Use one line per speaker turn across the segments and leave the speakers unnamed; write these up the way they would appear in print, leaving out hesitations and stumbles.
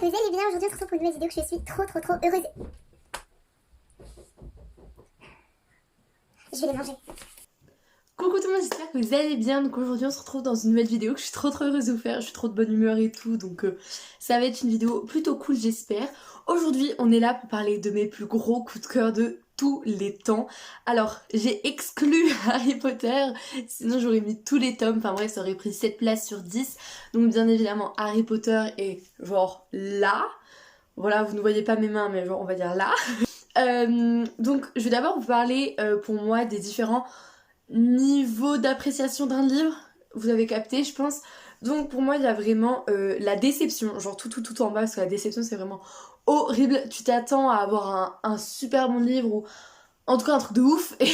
j'espère que vous allez bien. Aujourd'hui on se retrouve pour une nouvelle vidéo que je suis trop heureuse. Je vais les manger.
Coucou tout le monde, j'espère que vous allez bien. Donc aujourd'hui on se retrouve dans une nouvelle vidéo que je suis trop heureuse de vous faire. Je suis trop de bonne humeur et tout, donc ça va être une vidéo plutôt cool j'espère. Aujourd'hui on est là pour parler de mes plus gros coups de cœur de tous les temps. Alors j'ai exclu Harry Potter, sinon j'aurais mis tous les tomes, enfin bref ça aurait pris 7 places sur 10. Donc bien évidemment Harry Potter est genre là. Voilà, vous ne voyez pas mes mains mais genre on va dire là. Donc je vais d'abord vous parler pour moi des différents niveau d'appréciation d'un livre, vous avez capté je pense. Donc pour moi il y a vraiment la déception, genre tout en bas, parce que la déception c'est vraiment horrible. Tu t'attends à avoir un super bon livre ou en tout cas un truc de ouf et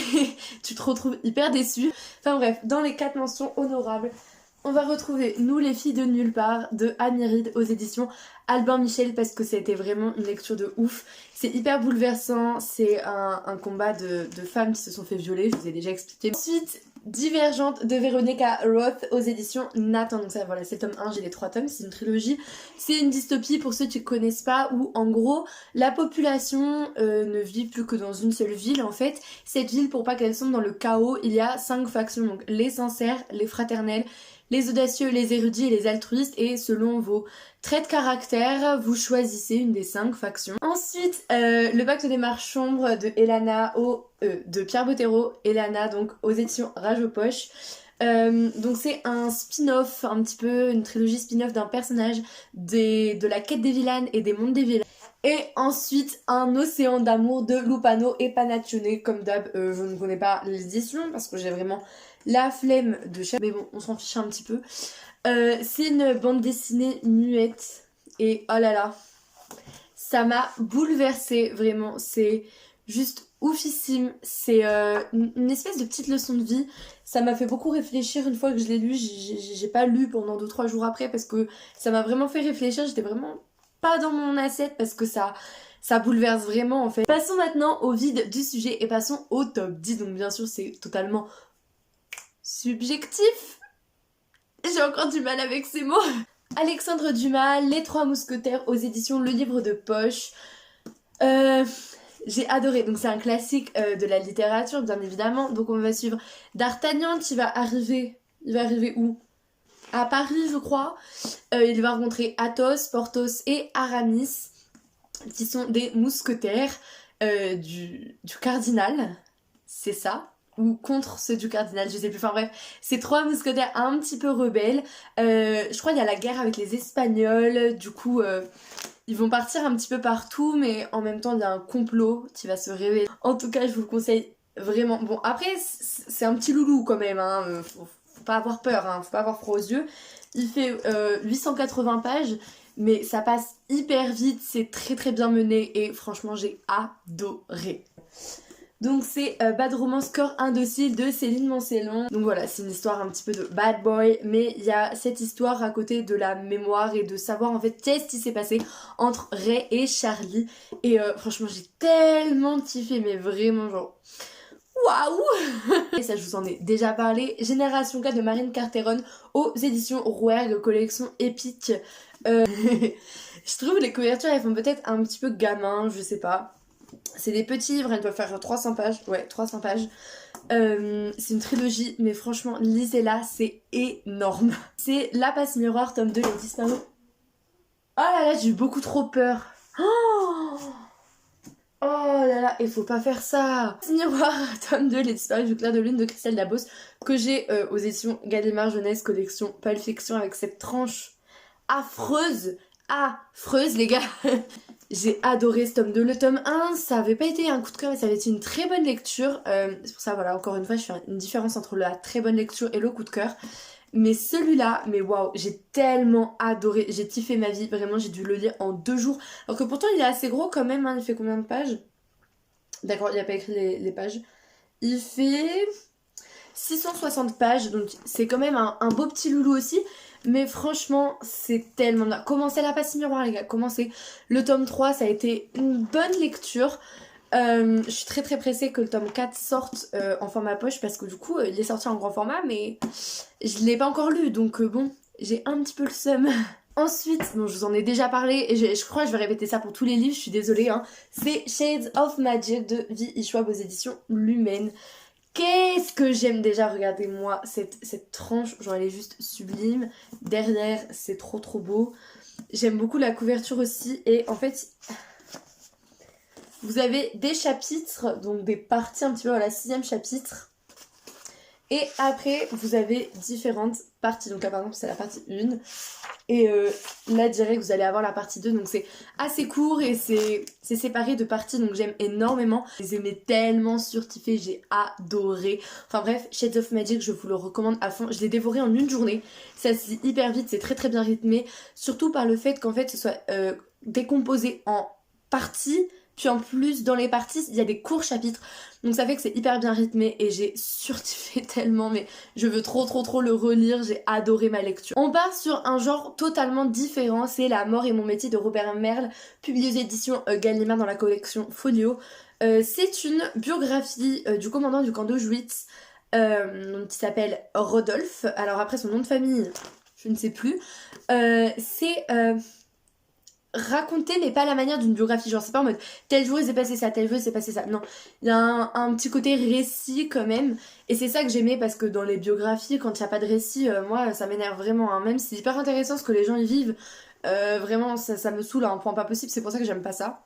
tu te retrouves hyper déçu. Enfin bref, dans les 4 mentions honorables, on va retrouver Nous les filles de nulle part de Amy Reed aux éditions Albin Michel, parce que c'était vraiment une lecture de ouf. C'est hyper bouleversant, c'est un combat de femmes qui se sont fait violer, je vous ai déjà expliqué. Ensuite, Divergente de Veronica Roth aux éditions Nathan. Donc ça voilà, c'est le tome 1, j'ai les 3 tomes, c'est une trilogie. C'est une dystopie pour ceux qui connaissent pas, où en gros la population ne vit plus que dans une seule ville en fait. Cette ville, pour pas qu'elle sombre dans le chaos, il y a 5 factions, donc les sincères, les fraternels, les audacieux, les érudits et les altruistes, et selon vos traits de caractère, vous choisissez une des 5 factions. Ensuite, le pacte des marches sombres de de Pierre Bottero, Elana, donc aux éditions Rage aux poches. Donc c'est un spin-off, un petit peu une trilogie spin-off d'un personnage de la quête des vilaines et des mondes des vilains. Et ensuite un océan d'amour de Lupano et Panaccione. Comme d'hab, je ne connais pas l'édition parce que j'ai vraiment la flemme de chercher, mais bon on s'en fiche un petit peu. C'est une bande dessinée muette et oh là là, ça m'a bouleversée vraiment, c'est juste oufissime, c'est une espèce de petite leçon de vie. Ça m'a fait beaucoup réfléchir une fois que je l'ai lu. J'ai pas lu pendant 2-3 jours après parce que ça m'a vraiment fait réfléchir. J'étais vraiment pas dans mon assiette parce que ça bouleverse vraiment en fait. Passons maintenant au vide du sujet et passons au top 10. Donc bien sûr c'est totalement subjectif. J'ai encore du mal avec ces mots. Alexandre Dumas, Les Trois Mousquetaires aux éditions Le Livre de Poche. J'ai adoré, donc c'est un classique de la littérature bien évidemment. Donc on va suivre D'Artagnan qui va arriver, il va arriver où? À Paris je crois. Il va rencontrer Athos, Porthos et Aramis qui sont des mousquetaires du cardinal, c'est ça? Ou contre ceux du cardinal, je sais plus, enfin bref, c'est 3 mousquetaires un petit peu rebelles. Je crois qu'il y a la guerre avec les Espagnols, du coup ils vont partir un petit peu partout, mais en même temps il y a un complot qui va se révéler. En tout cas je vous le conseille vraiment. Bon après c'est un petit loulou quand même, hein. Faut pas avoir peur, hein. Faut pas avoir froid aux yeux. Il fait 880 pages, mais ça passe hyper vite, c'est très bien mené et franchement j'ai adoré. Donc c'est Bad Romance Corps Indocile de Céline Mancelon. Donc voilà, c'est une histoire un petit peu de bad boy, mais il y a cette histoire à côté de la mémoire et de savoir en fait qu'est-ce qui s'est passé entre Ray et Charlie. Et franchement j'ai tellement kiffé, mais vraiment genre waouh. Et ça je vous en ai déjà parlé. Génération 4 de Marine Carteron aux éditions Rouergue, collection épique. Je trouve les couvertures elles font peut-être un petit peu gamin, je sais pas. C'est des petits livres, elles doivent faire 300 pages. Ouais, 300 pages. C'est une trilogie, mais franchement, lisez-la, c'est énorme. C'est La Passe Miroir, tome 2, Les Disparus. Oh là là, j'ai eu beaucoup trop peur. Oh là là, il faut pas faire ça. Passe Miroir, tome 2, Les Disparus du clair de lune de Christelle Dabos, que j'ai aux éditions Gallimard Jeunesse, collection Pulp Fiction, avec cette tranche affreuse les gars. J'ai adoré ce tome 2. Le tome 1 ça avait pas été un coup de cœur mais ça avait été une très bonne lecture. C'est pour ça voilà, encore une fois je fais une différence entre la très bonne lecture et le coup de cœur. Mais celui-là, mais waouh, j'ai tellement adoré, j'ai kiffé ma vie, vraiment j'ai dû le lire en 2 jours. Alors que pourtant il est assez gros quand même, hein. Il fait combien de pages? D'accord, il a pas écrit les pages. Il fait 660 pages, donc c'est quand même un beau petit loulou aussi. Mais franchement, c'est tellement bien. Commencez La Passe Miroir, les gars. Commencez. Le tome 3, ça a été une bonne lecture. Je suis très pressée que le tome 4 sorte en format poche parce que du coup, il est sorti en grand format, mais je l'ai pas encore lu. Donc bon, j'ai un petit peu le seum. Ensuite, bon, je vous en ai déjà parlé et je crois que je vais répéter ça pour tous les livres, je suis désolée, hein. C'est Shades of Magic de Vi Ishwab aux éditions Lumen. Qu'est-ce que j'aime déjà, regardez-moi cette tranche, genre elle est juste sublime. Derrière, c'est trop beau. J'aime beaucoup la couverture aussi et en fait, vous avez des chapitres, donc des parties un petit peu, voilà, 6e chapitre. Et après, vous avez différentes parties. Donc là, par exemple, c'est la partie 1. Et là, direct, vous allez avoir la partie 2. Donc c'est assez court et c'est séparé de parties. Donc j'aime énormément. Je les aimais tellement surkiffés. J'ai adoré. Enfin bref, Shades of Magic, je vous le recommande à fond. Je l'ai dévoré en une journée. Ça se lit hyper vite. C'est très bien rythmé. Surtout par le fait qu'en fait, ce soit décomposé en parties. Puis en plus, dans les parties, il y a des courts chapitres. Donc ça fait que c'est hyper bien rythmé et j'ai surkiffé tellement. Mais je veux trop le relire. J'ai adoré ma lecture. On part sur un genre totalement différent. C'est La mort et mon métier de Robert Merle, publié aux éditions Gallimard dans la collection Folio. C'est une biographie du commandant du camp d'Auschwitz qui s'appelle Rodolphe. Alors après, son nom de famille, je ne sais plus. C'est... raconter mais pas à la manière d'une biographie, genre c'est pas en mode tel jour il s'est passé ça, tel jour il s'est passé ça, non, il y a un petit côté récit quand même et c'est ça que j'aimais parce que dans les biographies quand il n'y a pas de récit, moi ça m'énerve vraiment, hein. Même si c'est hyper intéressant ce que les gens y vivent, vraiment ça me saoule à un point pas possible, c'est pour ça que j'aime pas ça.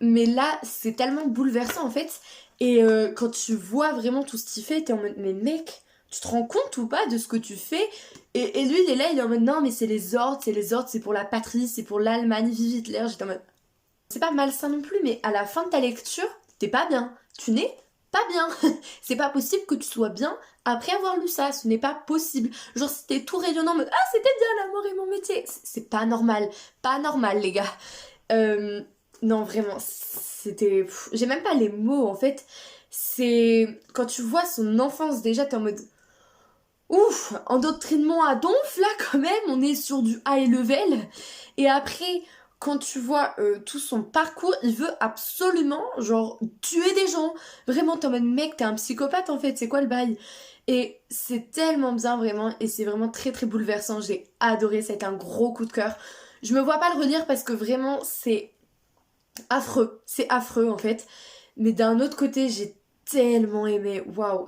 Mais là c'est tellement bouleversant en fait et quand tu vois vraiment tout ce qu'il fait, t'es en mode mais mec, tu te rends compte ou pas de ce que tu fais? Et lui, il est là, il est en mode non, mais c'est les ordres, c'est pour la patrie, c'est pour l'Allemagne, vive Hitler. J'étais en mode. C'est pas malsain non plus, mais à la fin de ta lecture, t'es pas bien. Tu n'es pas bien. C'est pas possible que tu sois bien après avoir lu ça. Ce n'est pas possible. Genre, si t'es tout rayonnant en mode ah, c'était bien la mort et mon métier. C'est pas normal. Pas normal, les gars. Non, vraiment, c'était. J'ai même pas les mots en fait. C'est. Quand tu vois son enfance déjà, t'es en mode. Ouf, endoctrinement à donf là quand même, on est sur du high level. Et après, quand tu vois tout son parcours, il veut absolument genre tuer des gens. Vraiment, t'es en mode mec, t'es un psychopathe en fait, c'est quoi le bail? Et c'est tellement bien vraiment, et c'est vraiment très bouleversant, j'ai adoré, ça a été un gros coup de cœur. Je me vois pas le relire parce que vraiment c'est affreux en fait. Mais d'un autre côté, j'ai tellement aimé, waouh,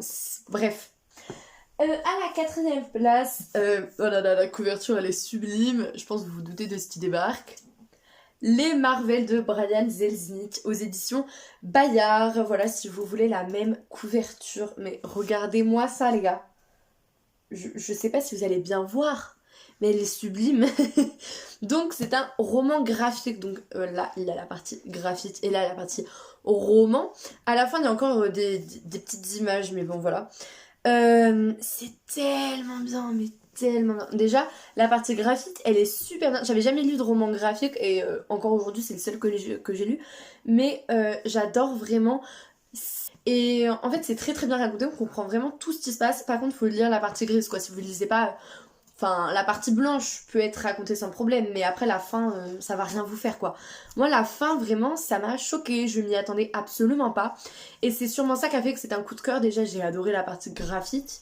bref. À la 4e place, oh là là, la couverture elle est sublime, je pense que vous vous doutez de ce qui débarque. Les Marvel de Brian Selznick aux éditions Bayard. Voilà, si vous voulez la même couverture. Mais regardez-moi ça, les gars. Je sais pas si vous allez bien voir, mais elle est sublime. Donc, c'est un roman graphique. Donc, là, il y a la partie graphique et là, la partie roman. À la fin, il y a encore des petites images, mais bon, voilà. C'est tellement bien, mais tellement bien. Déjà, la partie graphique, elle est super bien. J'avais jamais lu de roman graphique et encore aujourd'hui, c'est le seul que j'ai lu. Mais j'adore vraiment. Et en fait, c'est très bien raconté. On comprend vraiment tout ce qui se passe. Par contre, il faut lire la partie grise, quoi. Si vous ne lisez pas. Enfin, la partie blanche peut être racontée sans problème, mais après la fin, ça va rien vous faire, quoi. Moi, la fin, vraiment, ça m'a choquée. Je m'y attendais absolument pas. Et c'est sûrement ça qui a fait que c'est un coup de cœur. Déjà, j'ai adoré la partie graphique.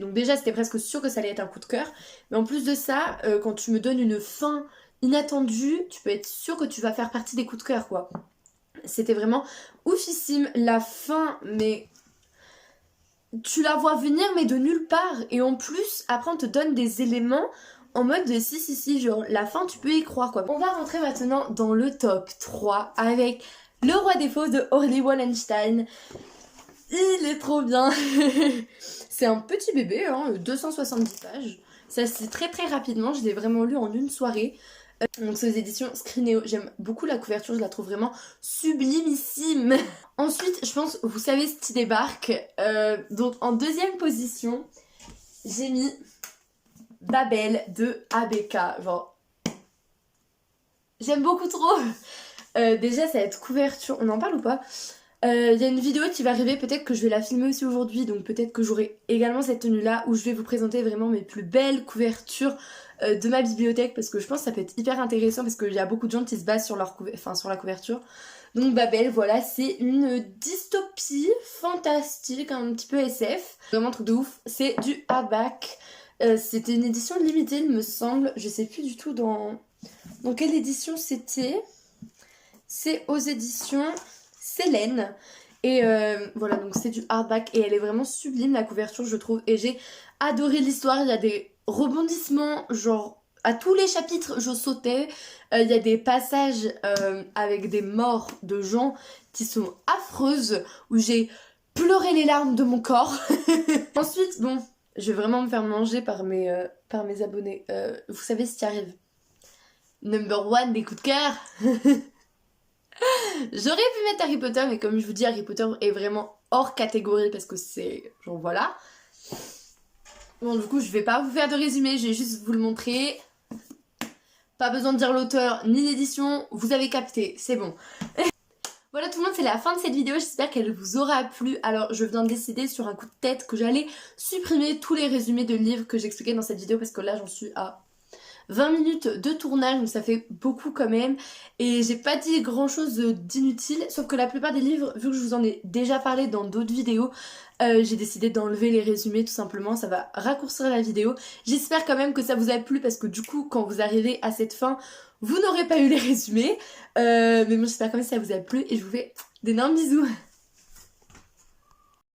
Donc déjà, c'était presque sûr que ça allait être un coup de cœur. Mais en plus de ça, quand tu me donnes une fin inattendue, tu peux être sûr que tu vas faire partie des coups de cœur, quoi. C'était vraiment oufissime. La fin, mais... tu la vois venir mais de nulle part et en plus après on te donne des éléments en mode de si genre la fin tu peux y croire quoi. On va rentrer maintenant dans le top 3 avec Le Roi des Fauves de Orly Wallenstein. Il est trop bien. C'est un petit bébé, hein, 270 pages. Ça se lit très rapidement, je l'ai vraiment lu en une soirée. Donc c'est aux éditions Scrinéo. J'aime beaucoup la couverture, je la trouve vraiment sublimissime. Ensuite, je pense, vous savez ce qui débarque. Donc en 2e position, j'ai mis Babel de ABK. Genre, j'aime beaucoup trop. Déjà, cette couverture, on en parle ou pas? Il y a une vidéo qui va arriver, peut-être que je vais la filmer aussi aujourd'hui, donc peut-être que j'aurai également cette tenue là où je vais vous présenter vraiment mes plus belles couvertures de ma bibliothèque, parce que je pense que ça peut être hyper intéressant parce qu'il y a beaucoup de gens qui se basent sur sur la couverture. Donc Babel, voilà, c'est une dystopie fantastique, un petit peu SF, vraiment un truc de ouf. C'est du hardback, C'était une édition limitée, il me semble. Je sais plus du tout dans quelle édition c'était. C'est aux éditions Célène. Et voilà, donc c'est du hardback et elle est vraiment sublime la couverture, je trouve. Et j'ai adoré l'histoire, il y a des rebondissements, genre à tous les chapitres je sautais. Il y a des passages avec des morts de gens qui sont affreuses, où j'ai pleuré les larmes de mon corps. Ensuite, bon, je vais vraiment me faire manger par mes abonnés. Vous savez ce qui arrive. Number one des coups de cœur. J'aurais pu mettre Harry Potter, mais comme je vous dis, Harry Potter est vraiment hors catégorie parce que c'est... genre voilà. Bon, du coup, je vais pas vous faire de résumé, je vais juste vous le montrer. Pas besoin de dire l'auteur ni l'édition, vous avez capté, c'est bon. Voilà tout le monde, c'est la fin de cette vidéo, j'espère qu'elle vous aura plu. Alors, je viens de décider sur un coup de tête que j'allais supprimer tous les résumés de livres que j'expliquais dans cette vidéo parce que là, j'en suis à 20 minutes de tournage, donc ça fait beaucoup quand même. Et j'ai pas dit grand chose d'inutile, sauf que la plupart des livres, vu que je vous en ai déjà parlé dans d'autres vidéos, j'ai décidé d'enlever les résumés tout simplement, ça va raccourcir la vidéo. J'espère quand même que ça vous a plu parce que du coup, quand vous arrivez à cette fin, vous n'aurez pas eu les résumés. Mais bon, j'espère quand même que ça vous a plu et je vous fais d'énormes bisous.